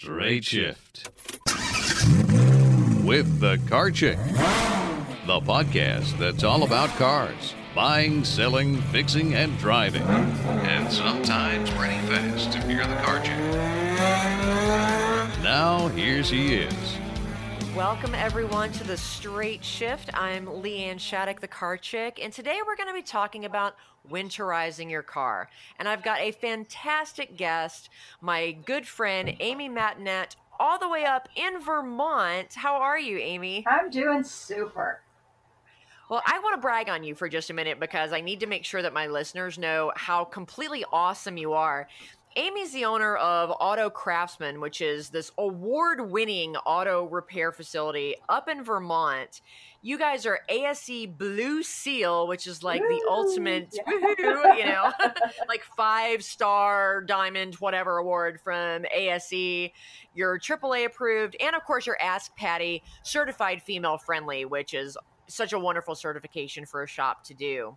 Straight Shift with the Car Chick, the podcast that's all about cars, buying, selling, fixing, and driving, and sometimes running fast if you're the car chick. Now, here she is. Welcome, everyone, to the Straight Shift. I'm LeeAnn Shattuck, the car chick, and today we're going to be talking about winterizing your car. And I've got a fantastic guest, my good friend, Amy Mattinat, all the way up in Vermont. How are you, Amy? I'm doing super. Well, I want to brag on you for just a minute because I need to make sure that my listeners know how completely awesome you are. Amy's the owner of Auto Craftsman, which is this award-winning auto repair facility up in Vermont. You guys are ASE Blue Seal, which is like the ultimate, you know, like 5-star diamond, whatever award from ASE. You're AAA approved, and of course, you're Ask Patty certified female friendly, which is such a wonderful certification for a shop to do.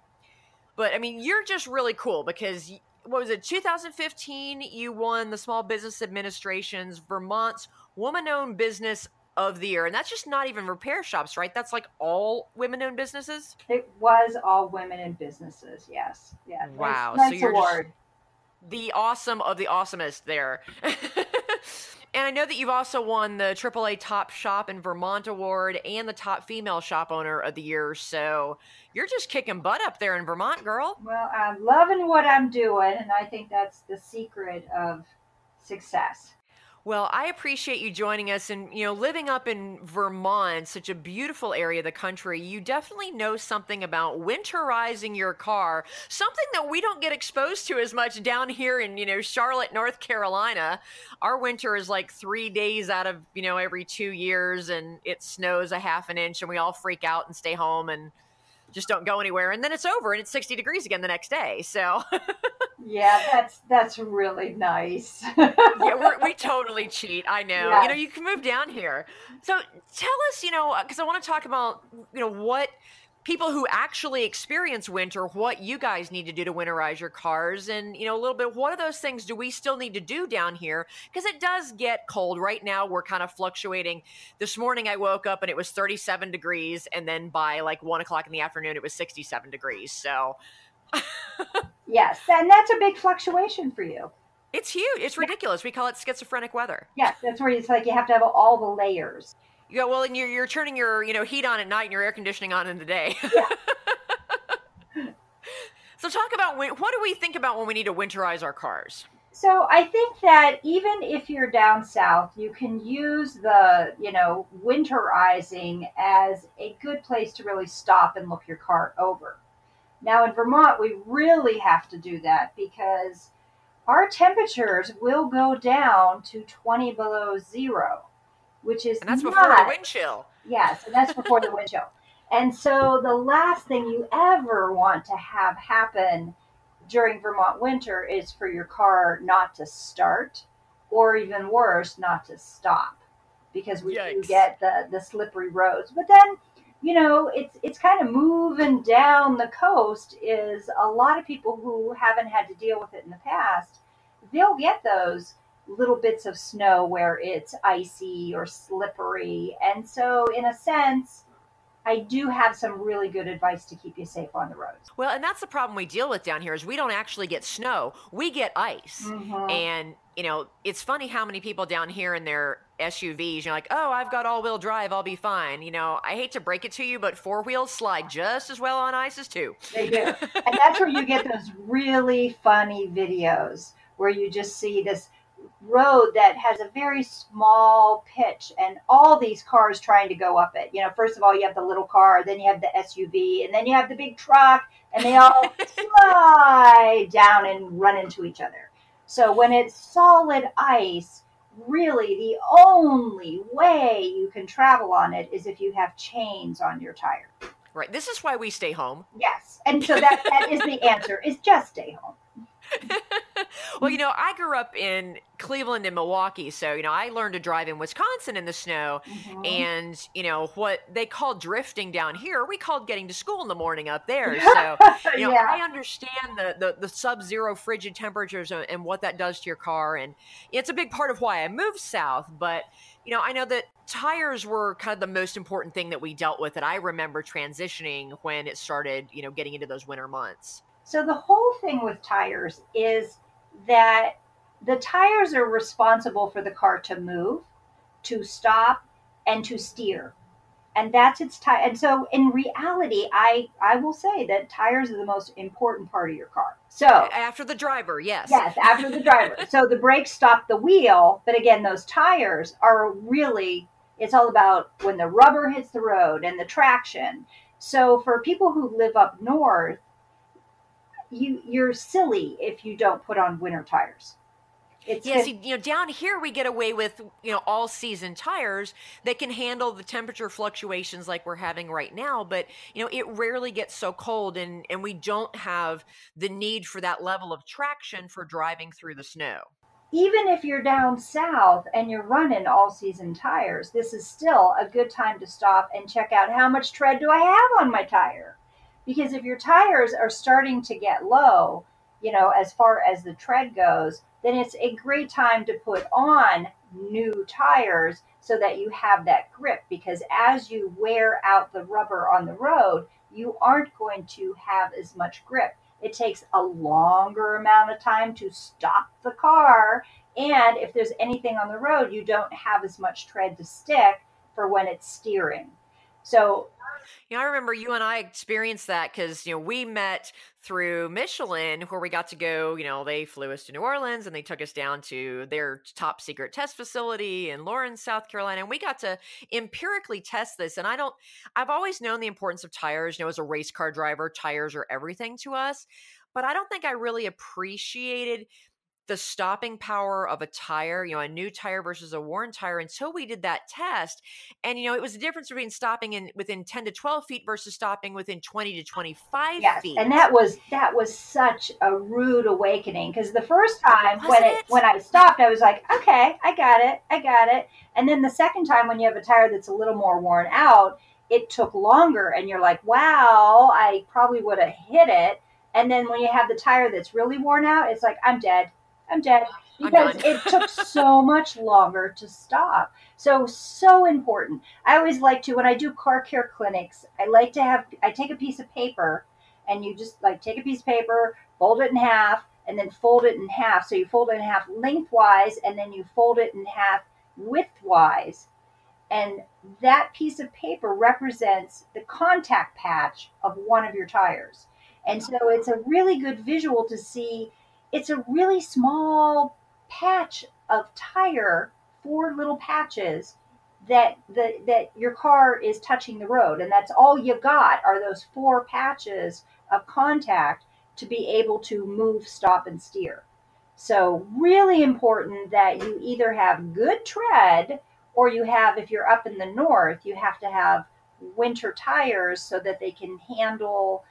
But I mean, you're just really cool because what was it, 2015, you won the Small Business Administration's Vermont's Woman-Owned Business of the Year. And that's just not even repair shops, right? That's like all women-owned businesses? It was all women in businesses, yes. Yeah. Wow. Nice so you're award. The awesome of the awesomest there. And I know that you've also won the AAA Top Shop in Vermont Award and the Top Female Shop Owner of the Year. So you're just kicking butt up there in Vermont, girl. Well, I'm loving what I'm doing, and I think that's the secret of success. Well, I appreciate you joining us, and, you know, living up in Vermont, such a beautiful area of the country, you definitely know something about winterizing your car, something that we don't get exposed to as much down here in, you know, Charlotte, North Carolina. Our winter is like 3 days out of, you know, every 2 years, and it snows a half an inch, and we all freak out and stay home and just don't go anywhere. And then it's over, and it's 60 degrees again the next day, so... Yeah, that's really nice. Yeah, we totally cheat. I know. Yes. You know, you can move down here. So tell us, you know, because I want to talk about, you know, what people who actually experience winter, what you guys need to do to winterize your cars. And, you know, a little bit, what are those things do we still need to do down here? Because it does get cold. Right now, we're kind of fluctuating. This morning, I woke up and it was 37 degrees. And then by like 1 o'clock in the afternoon, it was 67 degrees. So... Yes, and that's a big fluctuation for you. It's huge. It's ridiculous. We call it schizophrenic weather. Yes, that's where it's like you have to have all the layers. Yeah, well, and you're turning your, you know, heat on at night and your air conditioning on in the day. Yeah. So talk about, what do we think about when we need to winterize our cars? So I think that even if you're down south, you can use the, you know, winterizing as a good place to really stop and look your car over. Now in Vermont, we really have to do that because our temperatures will go down to 20 below zero, which is and that's not, before the wind chill. Yes, and that's before the wind chill. And so the last thing you ever want to have happen during Vermont winter is for your car not to start, or even worse, not to stop, because we do get the slippery roads. But then, you know, it's kind of moving down the coast is a lot of people who haven't had to deal with it in the past, they'll get those little bits of snow where it's icy or slippery. And so in a sense, I do have some really good advice to keep you safe on the roads. Well, and that's the problem we deal with down here is we don't actually get snow. We get ice. Mm-hmm. And, you know, it's funny how many people down here in their SUVs, you're like, oh, I've got all-wheel drive, I'll be fine. You know, I hate to break it to you, but 4-wheels slide just as well on ice as 2. They do. And that's where you get those really funny videos where you just see this road that has a very small pitch and all these cars trying to go up it. You know, first of all, you have the little car, then you have the SUV, and then you have the big truck, and they all slide down and run into each other. So when it's solid ice, really the only way you can travel on it is if you have chains on your tire. Right. This is why we stay home. Yes. And so that is the answer, is just stay home. Well, I grew up in Cleveland and Milwaukee, so I learned to drive in Wisconsin in the snow, Mhm. and what they call drifting down here, we called getting to school in the morning up there. So, Yeah. I understand the sub-zero frigid temperatures and what that does to your car, and it's a big part of why I moved south. But I know that tires were kind of the most important thing that we dealt with. That I remember transitioning when it started, getting into those winter months. So the whole thing with tires is that the tires are responsible for the car to move, to stop, and to steer. And that's its tire. And so in reality, I will say that tires are the most important part of your car. So After the driver, yes. yes, after the driver. So the brakes stop the wheel, but again, those tires are really, it's all about when the rubber hits the road and the traction. So for people who live up north, you're silly if you don't put on winter tires. It's Yeah, good. see, down here we get away with, all season tires that can handle the temperature fluctuations like we're having right now, but it rarely gets so cold, and we don't have the need for that level of traction for driving through the snow. Even if you're down south and you're running all season tires, this is still a good time to stop and check out how much tread do I have on my tire. Because if your tires are starting to get low, as far as the tread goes, then it's a great time to put on new tires so that you have that grip. Because as you wear out the rubber on the road, you aren't going to have as much grip. It takes a longer amount of time to stop the car. And if there's anything on the road, you don't have as much tread to stick for when it's steering. So, I remember you and I experienced that because, we met through Michelin where we got to go, they flew us to New Orleans and they took us down to their top secret test facility in Lawrence, South Carolina. And we got to empirically test this. And I've always known the importance of tires. As a race car driver, tires are everything to us. But I don't think I really appreciated the stopping power of a tire, a new tire versus a worn tire until we did that test. And, it was the difference between stopping within 10 to 12 feet versus stopping within 20 to 25 yes, and feet. that was such a rude awakening because the first time Was it? when I stopped, I was like, okay, I got it. And then the second time when you have a tire that's a little more worn out, it took longer, and you're like, wow, I probably would have hit it. And then when you have the tire that's really worn out, it's like, I'm dead I'm because done. it took so much longer to stop. So important. I always like to, when I do car care clinics, I take a piece of paper, and you just like take a piece of paper, fold it in half, and then fold it in half. So you fold it in half lengthwise, and then you fold it in half widthwise. And that piece of paper represents the contact patch of one of your tires. And so it's a really good visual to see. It's a really small patch of tire, four little patches that your car is touching the road, and that's all you got are those four patches of contact to be able to move, stop, and steer. So really important that you either have good tread, or you have, if you're up in the north, you have to have winter tires so that they can handle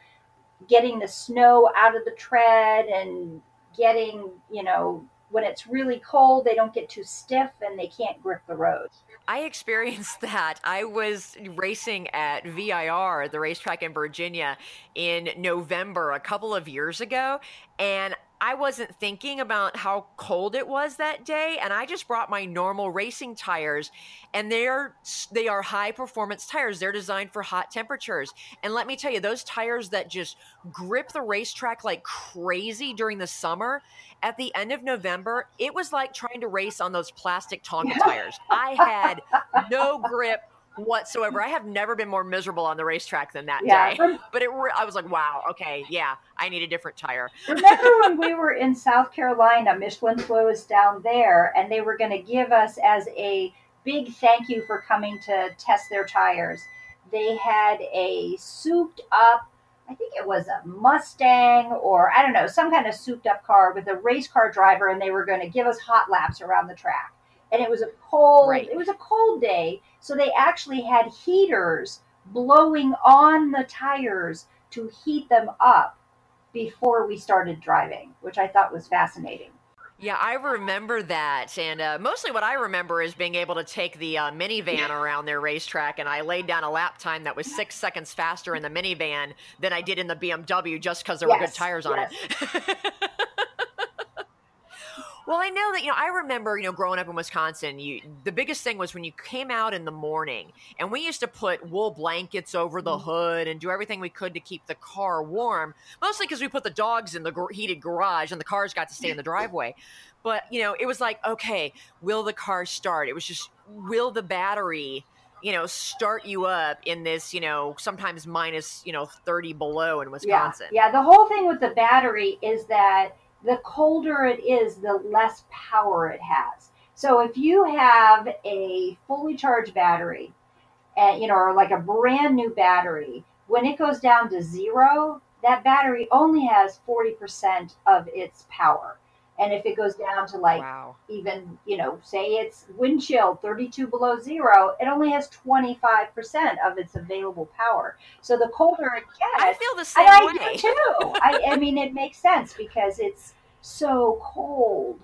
getting the snow out of the tread, and getting, when it's really cold, they don't get too stiff and they can't grip the road. I experienced that. I was racing at VIR, the racetrack in Virginia, in November a couple of years ago, and I wasn't thinking about how cold it was that day, and I just brought my normal racing tires, and they are high performance tires. They're designed for hot temperatures. And let me tell you, those tires that just grip the racetrack like crazy during the summer, at the end of November, it was like trying to race on those plastic Tonka tires. I had no grip whatsoever. I have never been more miserable on the racetrack than that Yeah. day. But I was like, wow, okay, yeah, I need a different tire. Remember when we were in South Carolina, Michelin flew us down there, and they were going to give us, as a big thank you for coming to test their tires, they had a souped up, I think it was a Mustang, or I don't know, some kind of souped up car with a race car driver, and they were going to give us hot laps around the track. And it was Right. a cold day, so they actually had heaters blowing on the tires to heat them up. before we started driving, which I thought was fascinating. Yeah, I remember that. And mostly what I remember is being able to take the minivan around their racetrack, and I laid down a lap time that was 6 seconds faster in the minivan than I did in the BMW just because there were good tires on it. Well, I know that, I remember, growing up in Wisconsin, the biggest thing was when you came out in the morning, and we used to put wool blankets over the hood and do everything we could to keep the car warm, mostly because we put the dogs in the heated garage and the cars got to stay in the driveway. But, it was like, okay, will the car start? It was just, will the battery, start you up in this, sometimes minus, 30 below in Wisconsin. Yeah, the whole thing with the battery is that the colder it is, the less power it has. So if you have a fully charged battery, and or like a brand new battery, when it goes down to 0, that battery only has 40% of its power. And if it goes down to even, say it's wind chill 32 below 0, it only has 25% of its available power. So the colder it gets, I feel the same way. I do too. I mean, it makes sense because it's so cold.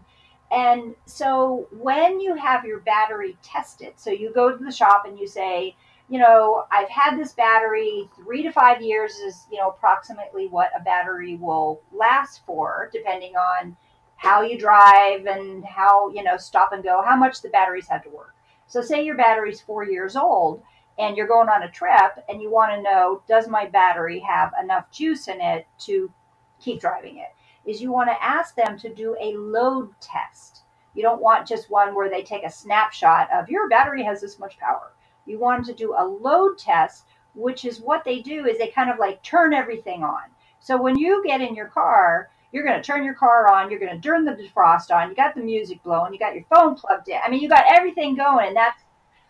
And so when you have your battery tested, so you go to the shop and you say, I've had this battery 3 to 5 years is, approximately what a battery will last for, depending on how you drive and how, stop and go, how much the batteries have to work. So say your battery's 4 years old and you're going on a trip and you want to know, does my battery have enough juice in it to keep driving it? Is you want to ask them to do a load test. You don't want just one where they take a snapshot of your battery has this much power. You want them to do a load test, which is what they do is they kind of like turn everything on. So when you get in your car, you're going to turn your car on. You're going to turn the defrost on. You got the music blowing. You got your phone plugged in. I mean, you got everything going, and that's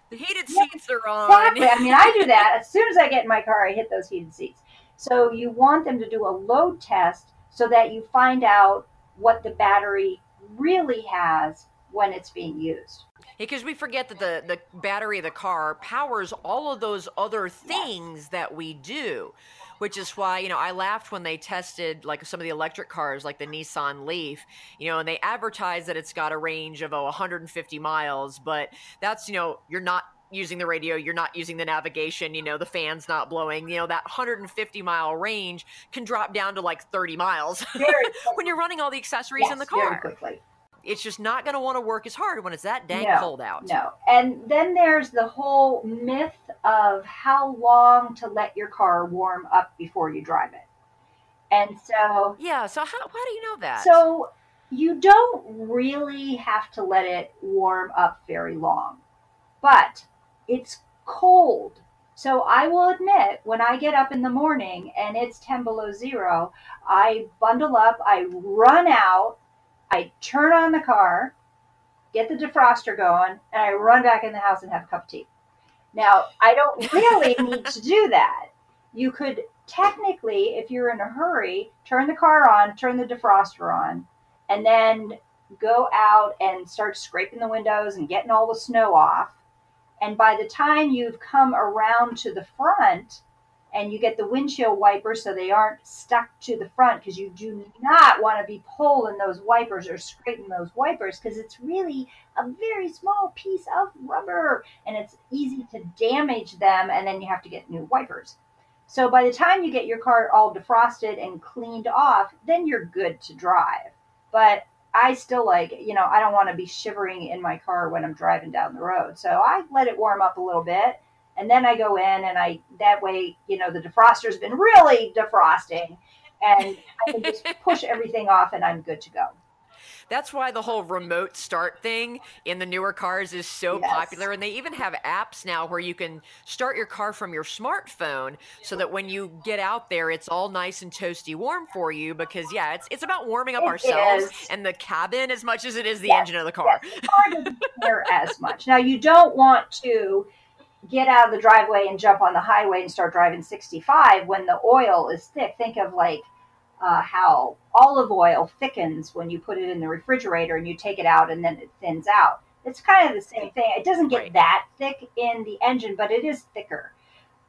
the heated seats are on. Exactly. I mean, I do that as soon as I get in my car. I hit those heated seats. So you want them to do a load test so that you find out what the battery really has when it's being used. Because we forget that the battery of the car powers all of those other things that we do. Which is why, I laughed when they tested like some of the electric cars, like the Nissan Leaf, and they advertise that it's got a range of 150 miles, but that's, you're not using the radio, you're not using the navigation, the fan's not blowing, that 150 mile range can drop down to like 30 miles when you're running all the accessories in the car. Very quickly. It's just not going to want to work as hard when it's that dang cold out. No. And then there's the whole myth of how long to let your car warm up before you drive it. And so... Yeah, so how do you know that? So you don't really have to let it warm up very long. But it's cold. So I will admit, when I get up in the morning and it's 10 below 0, I bundle up, I run out, I turn on the car, get the defroster going, and I run back in the house and have a cup of tea. Now, I don't really need to do that. You could technically, if you're in a hurry, turn the car on, turn the defroster on, and then go out and start scraping the windows and getting all the snow off. And by the time you've come around to the front, and you get the windshield wipers so they aren't stuck to the front, because you do not want to be pulling those wipers or scraping those wipers, because it's really a very small piece of rubber and it's easy to damage them, and then you have to get new wipers. So by the time you get your car all defrosted and cleaned off, then you're good to drive. But I still I don't want to be shivering in my car when I'm driving down the road. So I let it warm up a little bit. And then I go in and that way, the defroster's been really defrosting, and I can just push everything off and I'm good to go. That's why the whole remote start thing in the newer cars is so popular. And they even have apps now where you can start your car from your smartphone so that when you get out there, it's all nice and toasty warm for you, because it's about warming up ourselves and the cabin as much as it is the engine of the car. The car doesn't care as much. Now, you don't want to get out of the driveway and jump on the highway and start driving 65 when the oil is thick. Think of how olive oil thickens when you put it in the refrigerator and you take it out and then it thins out. It's kind of the same thing. It doesn't get that thick in the engine, but it is thicker.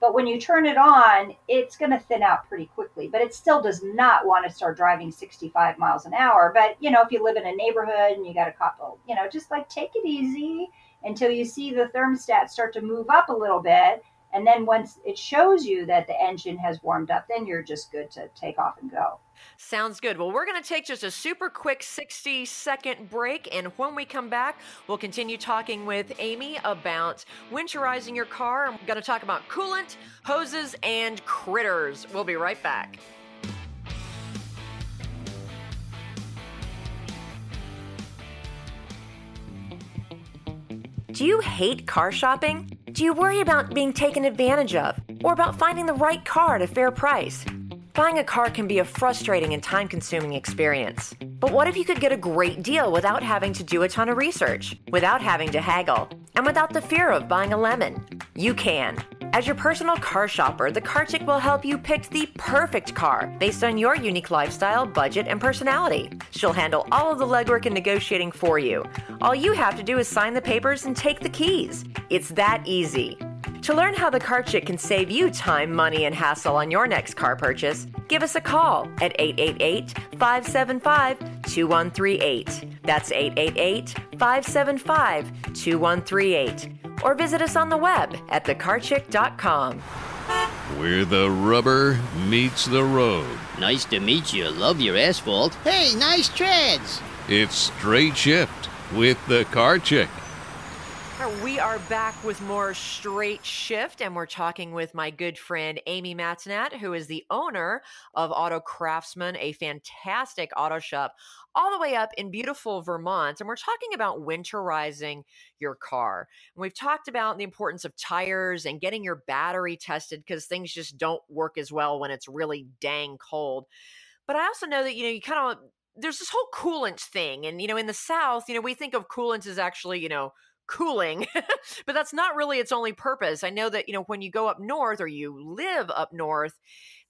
But when you turn it on, it's going to thin out pretty quickly. But it still does not want to start driving 65 miles an hour. But, if you live in a neighborhood and you got a couple, just like take it easy until you see the thermostat start to move up a little bit. And then once it shows you that the engine has warmed up, then you're just good to take off and go. Sounds good. Well, we're going to take just a super quick 60-second break. And when we come back, we'll continue talking with Amy about winterizing your car. I'm going to talk about coolant, hoses, and critters. We'll be right back. Do you hate car shopping? Do you worry about being taken advantage of or about finding the right car at a fair price? Buying a car can be a frustrating and time-consuming experience. But what if you could get a great deal without having to do a ton of research, without having to haggle, and without the fear of buying a lemon? You can. As your personal car shopper, the Car Chick will help you pick the perfect car based on your unique lifestyle, budget, and personality. She'll handle all of the legwork and negotiating for you. All you have to do is sign the papers and take the keys. It's that easy. To learn how the Car Chick can save you time, money, and hassle on your next car purchase, give us a call at 888-575-2138. That's 888-575-2138. Or visit us on the web at thecarchick.com. Where the rubber meets the road. Nice to meet you. Love your asphalt. Hey, nice treads. It's Straight Shift with the Car Chick. We are back with more Straight Shift, and we're talking with my good friend Amy Mattinat, who is the owner of Auto Craftsman, a fantastic auto shop all the way up in beautiful Vermont. And we're talking about winterizing your car. And we've talked about the importance of tires and getting your battery tested because things just don't work as well when it's really dang cold. But I also know that, you kind of, there's this whole coolant thing. And, in the South, we think of coolant as actually, cooling, but that's not really its only purpose. I know that, when you go up north or you live up north,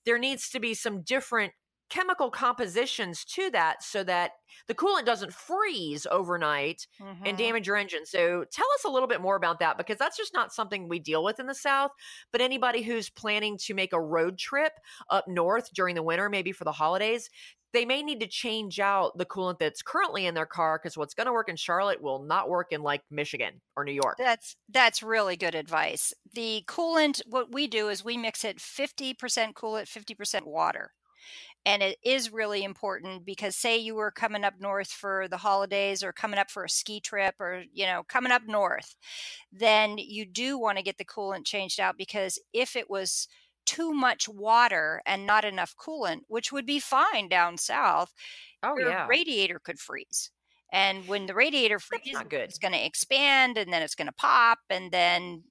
there needs to be some different chemical compositions to that so that the coolant doesn't freeze overnight and damage your engine. So tell us a little bit more about that, because that's just not something we deal with in the South. But anybody who's planning to make a road trip up north during the winter, maybe for the holidays, they may need to change out the coolant that's currently in their car, because what's going to work in Charlotte will not work in like Michigan or New York. That's really good advice. The coolant, what we do is we mix it 50% coolant, 50% water. And it is really important because say you were coming up north for the holidays or coming up for a ski trip or, coming up north, then you do want to get the coolant changed out, because if it was too much water and not enough coolant, which would be fine down south, your radiator could freeze. And when the radiator freezes, it's going to expand and then it's going to pop, and then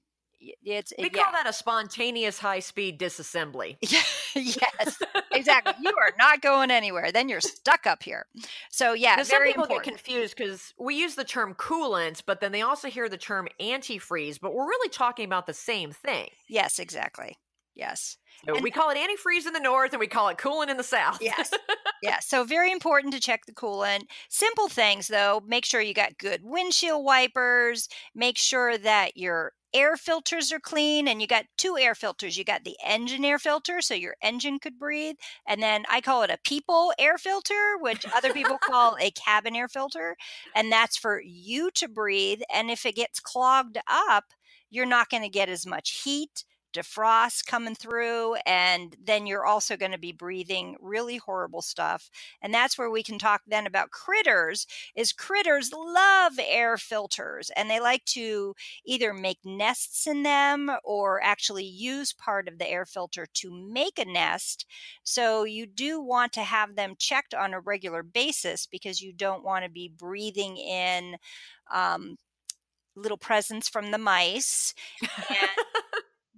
we call that a spontaneous high-speed disassembly. Yes, exactly. You are not going anywhere. Then you're stuck up here. So now, some people important. get confused because we use the term coolant, but then they also hear the term antifreeze, but we're really talking about the same thing. Yes, exactly. Yes. So we call it antifreeze in the north and we call it coolant in the south. Yes. Yeah. So very important to check the coolant. Simple things though. Make sure you got good windshield wipers. Make sure that your air filters are clean, and you got two air filters. You got the engine air filter, so your engine could breathe. And then I call it a people air filter, which other people call a cabin air filter. And that's for you to breathe. And if it gets clogged up, you're not going to get as much heat, defrost coming through, and then you're also going to be breathing really horrible stuff. And that's where we can talk then about critters. Is critters love air filters, and they like to either make nests in them or actually use part of the air filter to make a nest. So you do want to have them checked on a regular basis, because you don't want to be breathing in little presents from the mice. And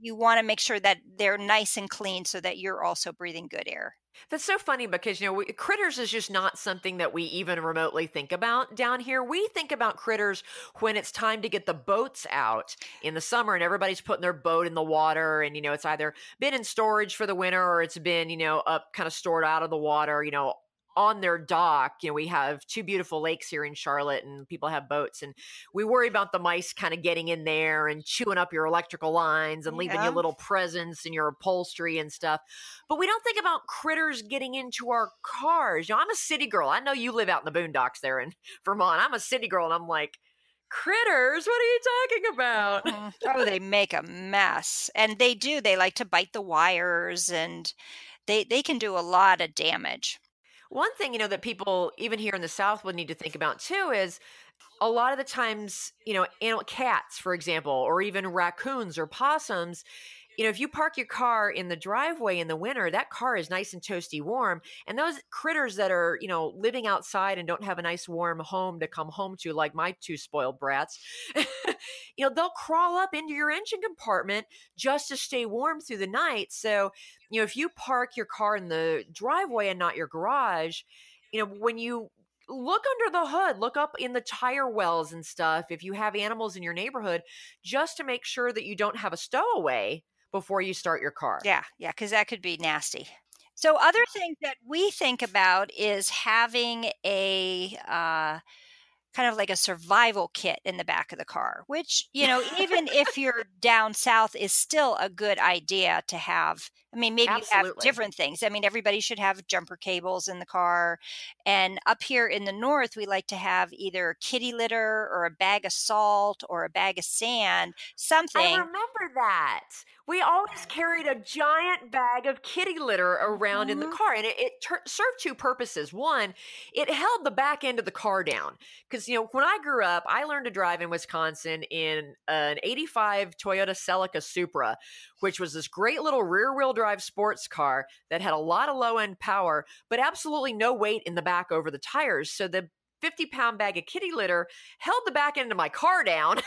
you want to make sure that they're nice and clean so that you're also breathing good air. That's so funny because, critters is just not something that we even remotely think about down here. We think about critters when it's time to get the boats out in the summer and everybody's putting their boat in the water, and, it's either been in storage for the winter or it's been, up kind of stored out of the water, on their dock, we have two beautiful lakes here in Charlotte and people have boats, and we worry about the mice kind of getting in there and chewing up your electrical lines and leaving you little presents in your upholstery and stuff. But we don't think about critters getting into our cars. I'm a city girl. I know you live out in the boondocks there in Vermont. I'm a city girl, and I'm like, critters, what are you talking about? Oh, they make a mess. And they do. They like to bite the wires, and they can do a lot of damage. One thing, that people, even here in the South, would need to think about too is a lot of the times, cats, for example, or even raccoons or possums, if you park your car in the driveway in the winter, that car is nice and toasty warm. And those critters that are, living outside and don't have a nice warm home to come home to, like my two spoiled brats, they'll crawl up into your engine compartment just to stay warm through the night. So, if you park your car in the driveway and not your garage, when you look under the hood, look up in the tire wells and stuff, if you have animals in your neighborhood, just to make sure that you don't have a stowaway before you start your car. Yeah, because that could be nasty. So other things that we think about is having a kind of like a survival kit in the back of the car, which, even if you're down south, is still a good idea to have. I mean, maybe you have different things. I mean, everybody should have jumper cables in the car. And up here in the north, we like to have either kitty litter or a bag of salt or a bag of sand, something. I remember that. We always carried a giant bag of kitty litter around in the car, and it served two purposes. One, it held the back end of the car down because, when I grew up, I learned to drive in Wisconsin in an 85 Toyota Celica Supra, which was this great little rear-wheel drive sports car that had a lot of low-end power, but absolutely no weight in the back over the tires. So the 50-pound bag of kitty litter held the back end of my car down.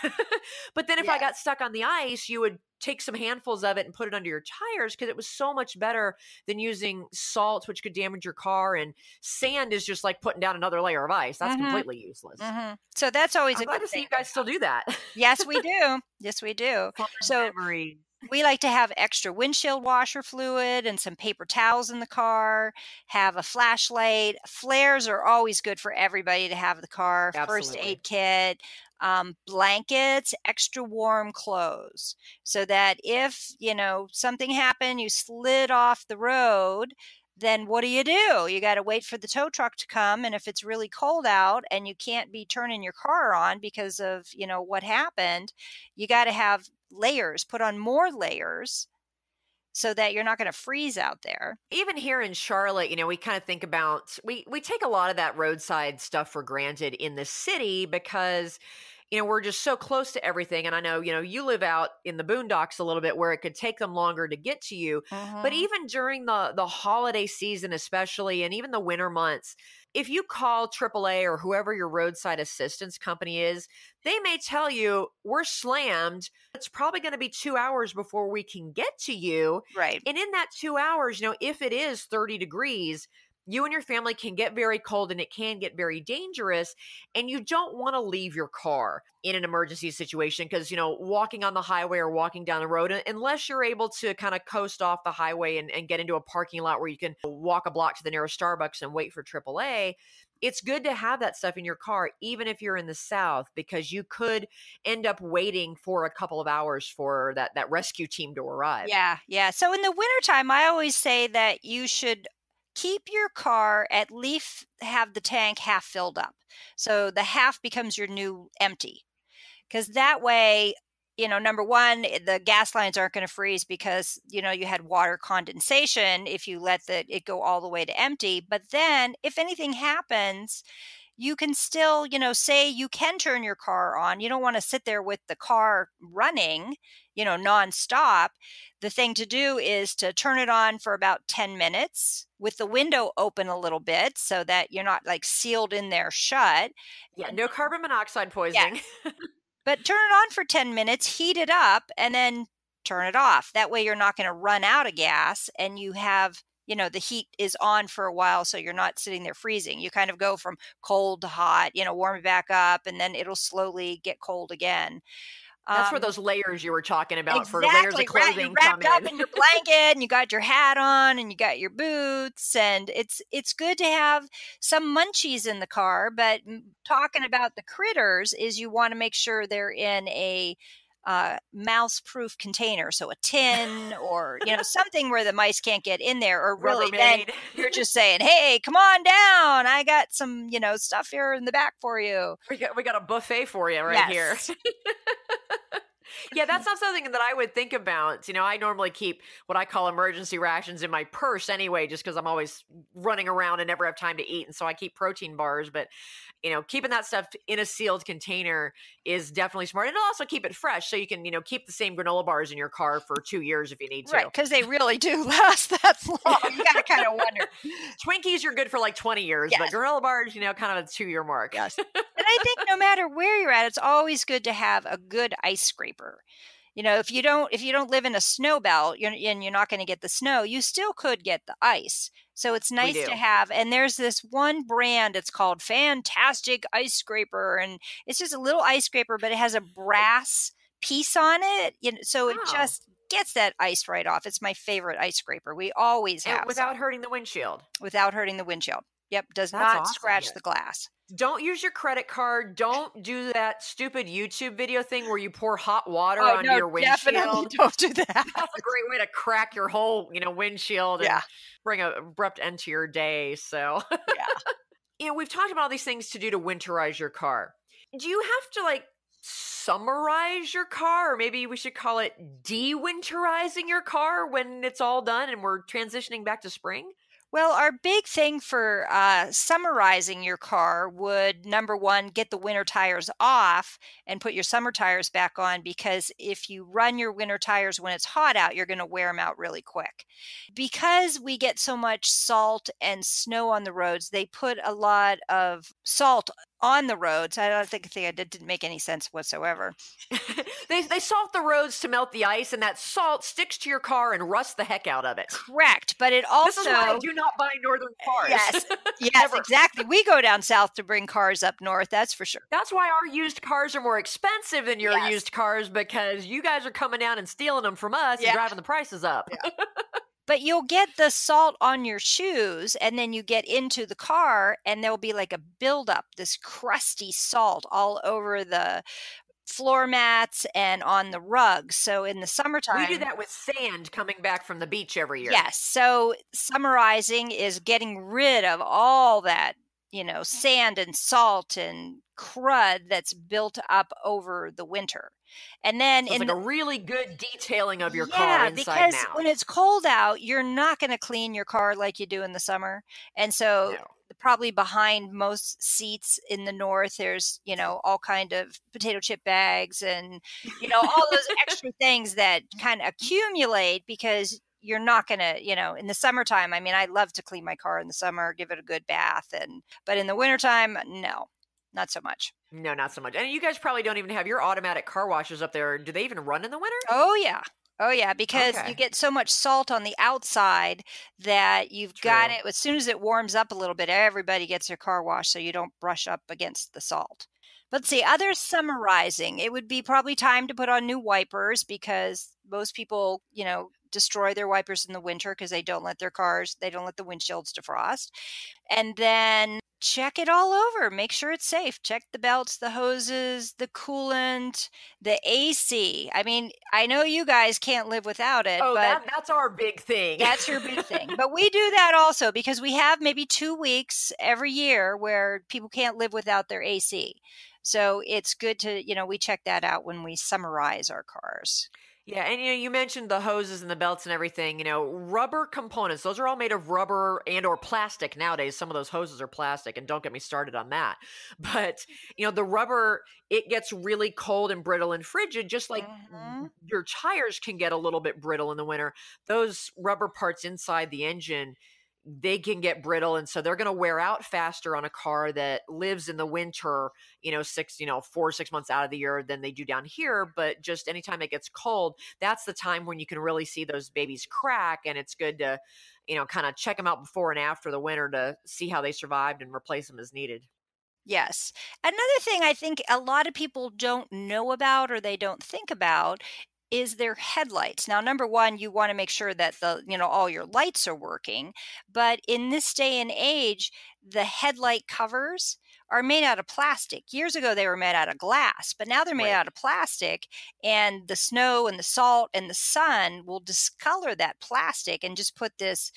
But then if I got stuck on the ice, you would take some handfuls of it and put it under your tires because it was so much better than using salt, which could damage your car. And sand is just like putting down another layer of ice. That's completely useless. So that's always I'm glad to see you guys still do that. Yes, we do. Yes, we do. So we like to have extra windshield washer fluid and some paper towels in the car, have a flashlight. Flares are always good for everybody to have in the car. Absolutely. First aid kit, blankets, extra warm clothes, so that if, something happened, you slid off the road, then what do? You got to wait for the tow truck to come. And if it's really cold out and you can't be turning your car on because of, what happened, you got to have layers, put on more layers so that you're not going to freeze out there. Even here in Charlotte, we kind of think about, we take a lot of that roadside stuff for granted in the city because, we're just so close to everything. And I know, you live out in the boondocks a little bit where it could take them longer to get to you. But even during the holiday season, especially, and even the winter months, if you call AAA or whoever your roadside assistance company is, they may tell you we're slammed. It's probably going to be 2 hours before we can get to you. Right. And in that 2 hours, if it is 30 degrees, you and your family can get very cold and it can get very dangerous. And you don't want to leave your car in an emergency situation because, walking on the highway or walking down the road, unless you're able to kind of coast off the highway and get into a parking lot where you can walk a block to the nearest Starbucks and wait for AAA, it's good to have that stuff in your car, even if you're in the South, because you could end up waiting for a couple of hours for that rescue team to arrive. Yeah. So in the wintertime, I always say that you should keep your car, at least have the tank half filled up. So the half becomes your new empty. Because that way, number one, the gas lines aren't going to freeze because, you had water condensation if you let it go all the way to empty. But then if anything happens, you can still, say you can turn your car on. You don't want to sit there with the car running, nonstop. The thing to do is to turn it on for about 10 minutes with the window open a little bit so that you're not like sealed in there shut. Yeah, no carbon monoxide poisoning. Yeah. But turn it on for 10 minutes, heat it up, and then turn it off. That way you're not going to run out of gas and you have, the heat is on for a while, so you're not sitting there freezing. You kind of go from cold to hot, warm it back up, and then it'll slowly get cold again. That's where those layers you were talking about exactly, for layers of clothing you're wrapped come up in. in your blanket, and you got your hat on, and you got your boots, and it's good to have some munchies in the car. But talking about the critters is you want to make sure they're in a mouse-proof container, so a tin or something where the mice can't get in there, or really then Rubbermaid. you're just saying, hey, come on down, I got some stuff here in the back for you. We got a buffet for you right here. Yes. Yeah, that's not something that I would think about. I normally keep what I call emergency rations in my purse anyway, just because I'm always running around and never have time to eat. And so I keep protein bars. But, keeping that stuff in a sealed container is definitely smart. And it'll also keep it fresh. So you can, keep the same granola bars in your car for 2 years if you need to. Right, because they really do last that long. You got to kind of wonder. Twinkies, you're good for like 20 years. Yes. But granola bars, kind of a 2-year mark. Yes. And I think no matter where you're at, it's always good to have a good ice scraper. If you don't live in a snow belt, and you're not going to get the snow, you still could get the ice. So it's nice to have. And there's this one brand, it's called Fantastic Ice Scraper, and it's just a little ice scraper, but it has a brass piece on it, so it just gets that ice right off. It's my favorite ice scraper. We always have without hurting the windshield. Without hurting the windshield. Yep, does That's not awesome. scratch the glass. Don't use your credit card. Don't do that stupid YouTube video thing where you pour hot water onto your windshield. Definitely don't do that. That's a great way to crack your whole, windshield and bring an abrupt end to your day. So, we've talked about all these things to do to winterize your car. Do you have to summarize your car, or maybe we should call it de-winterizing your car when it's all done and we're transitioning back to spring? Well, our big thing for summarizing your car would, number one, get the winter tires off and put your summer tires back on, because if you run your winter tires when it's hot out, you're going to wear them out really quick. Because we get so much salt and snow on the roads, they put a lot of salt on the roads. I don't think that didn't make any sense whatsoever. They salt the roads to melt the ice, and that salt sticks to your car and rusts the heck out of it. Correct, but it also... This is why I do not buy northern cars. Yes, exactly. We go down south to bring cars up north, that's for sure. That's why our used cars are more expensive than your used cars, because you guys are coming down and stealing them from us and driving the prices up. Yeah. But you'll get the salt on your shoes, and then you get into the car, and there'll be like a buildup, this crusty salt all over the floor mats and on the rugs. So in the summertime... We do that with sand coming back from the beach every year. Yes. So summarizing is getting rid of all that, sand and salt and crud that's built up over the winter. And then it's like a really good detailing of your car inside because now. When it's cold out, you're not going to clean your car like you do in the summer. And so probably behind most seats in the north, there's, all kind of potato chip bags and, all those extra things that kind of accumulate, because you're not going to, in the summertime, I love to clean my car in the summer, give it a good bath. But in the wintertime, no. Not so much. No, not so much. And you guys probably don't even have your automatic car washes up there. Do they even run in the winter? Oh, yeah, because you get so much salt on the outside that you've got it. As soon as it warms up a little bit, everybody gets their car washed so you don't brush up against the salt. But let's see, other summarizing. It would be probably time to put on new wipers, because most people, destroy their wipers in the winter because they don't let the windshields defrost. And then check it all over. Make sure it's safe. Check the belts, the hoses, the coolant, the AC. I know you guys can't live without it. But that's our big thing. That's your big thing. But we do that also, because we have maybe 2 weeks every year where people can't live without their AC. So it's good to, we check that out when we summarize our cars. Yeah, and you mentioned the hoses and the belts and everything. Rubber components, those are all made of rubber and or plastic nowadays. Some of those hoses are plastic, and don't get me started on that. But, the rubber, it gets really cold and brittle and frigid, just like your tires can get a little bit brittle in the winter. Those rubber parts inside the engine, they can get brittle, and so they're going to wear out faster on a car that lives in the winter, 4 or 6 months out of the year than they do down here. But just anytime it gets cold, that's the time when you can really see those babies crack, and it's good to, kind of check them out before and after the winter to see how they survived and replace them as needed. Yes. Another thing I think a lot of people don't know about or they don't think about is their headlights. Now, number one, you want to make sure that all your lights are working. But in this day and age, the headlight covers are made out of plastic. Years ago, they were made out of glass, but now they're made Right. out of plastic. And the snow and the salt and the sun will discolor that plastic and just put this,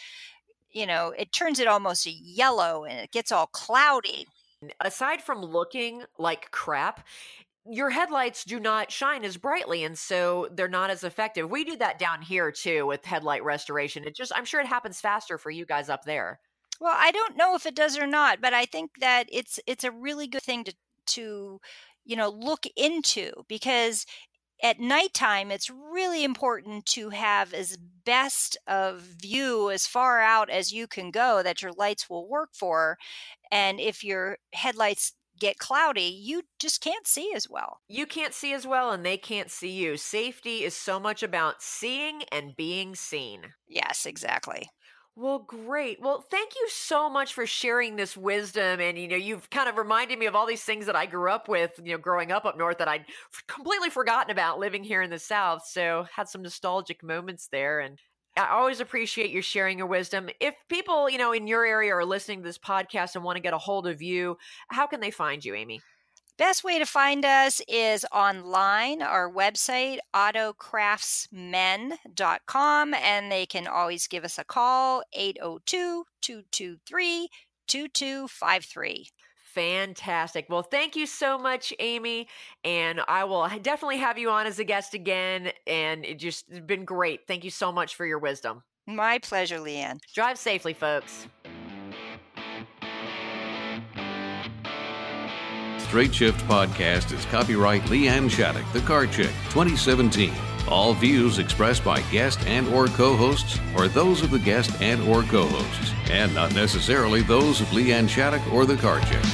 it turns it almost yellow and it gets all cloudy. Aside from looking like crap, your headlights do not shine as brightly, and so they're not as effective. We do that down here too with headlight restoration. I'm sure it happens faster for you guys up there. Well, I don't know if it does or not, but I think that it's a really good thing to look into, because at nighttime it's really important to have as best of view as far out as you can go that your lights will work for. And if your headlights get cloudy, you just can't see as well. You can't see as well, and they can't see you. Safety is so much about seeing and being seen. Yes, exactly. Well, great. Well, thank you so much for sharing this wisdom. And, you've kind of reminded me of all these things that I grew up with, growing up north that I'd completely forgotten about living here in the South. So had some nostalgic moments there. And I always appreciate you sharing your wisdom. If people, in your area are listening to this podcast and want to get a hold of you, how can they find you, Amy? Best way to find us is online, our website, autocraftsmen.com, and they can always give us a call, 802-223-2253. Fantastic. Well, thank you so much, Amy. And I will definitely have you on as a guest again. And it's been great. Thank you so much for your wisdom. My pleasure, LeeAnn. Drive safely, folks. Straight Shift Podcast is copyright LeeAnn Shattuck, The Car Chick, 2017. All views expressed by guest and or co-hosts are those of the guest and or co-hosts, and not necessarily those of LeeAnn Shattuck or The Car Chick.